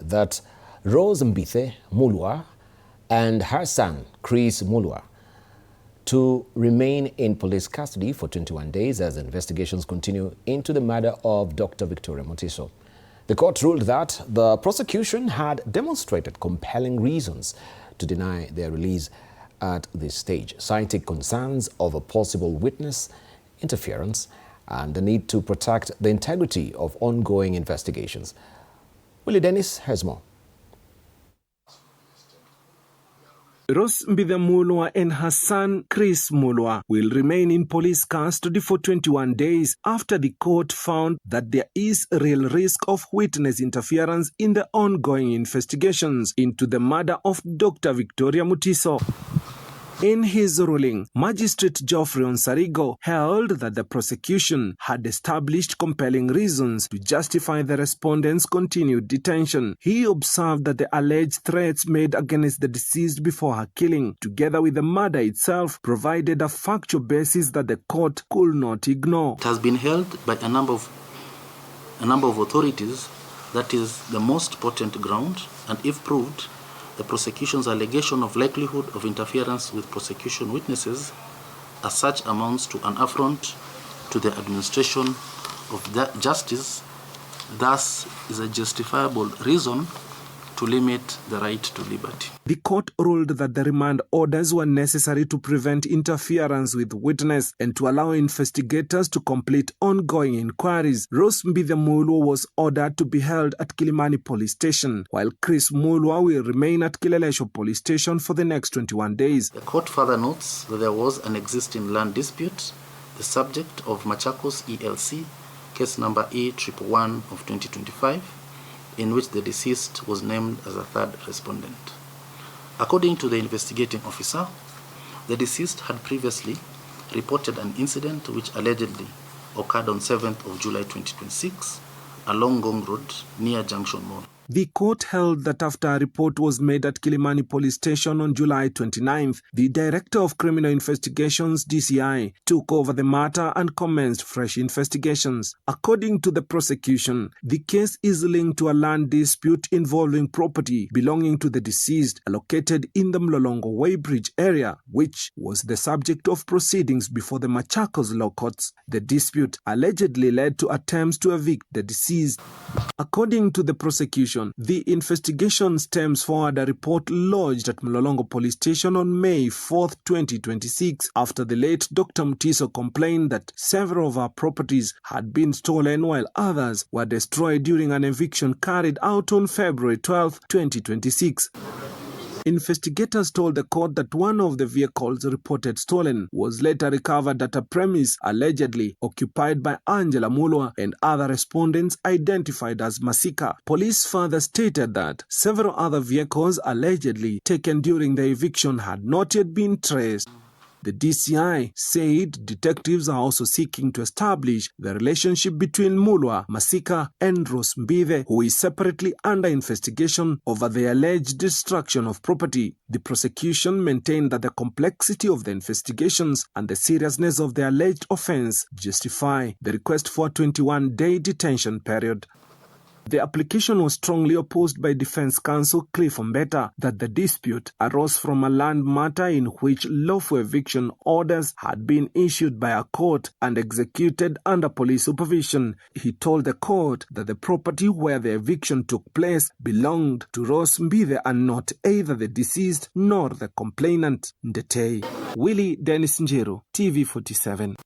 that Rose Mbithe Mulwa and her son, Chris Mulwa, to remain in police custody for 21 days as investigations continue into the murder of Dr. Victoria Mutiso. The court ruled that the prosecution had demonstrated compelling reasons to deny their release at this stage, citing concerns of a possible witness interference and the need to protect the integrity of ongoing investigations. Willie Dennis has more. Rose Mbithe Mulwa and her son Chris Mulwa will remain in police custody for 21 days after the court found that there is a real risk of witness interference in the ongoing investigations into the murder of Dr. Victoria Mutiso. In his ruling, Magistrate Geoffrey Onsarigo held that the prosecution had established compelling reasons to justify the respondent's continued detention. He observed that the alleged threats made against the deceased before her killing, together with the murder itself, provided a factual basis that the court could not ignore. It has been held by a number of authorities that is the most potent ground, and if proved, the prosecution's allegation of likelihood of interference with prosecution witnesses as such amounts to an affront to the administration of justice, thus is a justifiable reason to limit the right to liberty. The court ruled that the remand orders were necessary to prevent interference with witness and to allow investigators to complete ongoing inquiries. Rose Mbithe Mulwa was ordered to be held at Kilimani Police Station, while Chris Mulwa will remain at Kilelesho Police Station for the next 21 days. The court further notes that there was an existing land dispute, the subject of Machakos ELC, case number A111 of 2025, in which the deceased was named as a third respondent. According to the investigating officer, the deceased had previously reported an incident which allegedly occurred on 7th of July 2026 along Gong Road near Junction Mall. The court held that after a report was made at Kilimani Police Station on July 29th, the Director of Criminal Investigations, DCI, took over the matter and commenced fresh investigations. According to the prosecution, the case is linked to a land dispute involving property belonging to the deceased located in the Mlolongo Weighbridge area, which was the subject of proceedings before the Machakos law courts. The dispute allegedly led to attempts to evict the deceased. According to the prosecution, the investigation stems forward a report lodged at Mlolongo Police Station on May 4, 2026, after the late Dr. Mutiso complained that several of her properties had been stolen while others were destroyed during an eviction carried out on February 12, 2026. Investigators told the court that one of the vehicles reported stolen was later recovered at a premise allegedly occupied by Angela Mulwa and other respondents identified as Masika. Police further stated that several other vehicles allegedly taken during the eviction had not yet been traced. The DCI said detectives are also seeking to establish the relationship between Mulwa, Masika, and Rose Mbithe, who is separately under investigation over the alleged destruction of property. The prosecution maintained that the complexity of the investigations and the seriousness of the alleged offense justify the request for a 21-day detention period. The application was strongly opposed by defense counsel Cliff Mbeta that the dispute arose from a land matter in which lawful eviction orders had been issued by a court and executed under police supervision. He told the court that the property where the eviction took place belonged to Rose Mbithe and not either the deceased nor the complainant. Ndetei. Willie Dennis Njeru, TV 47.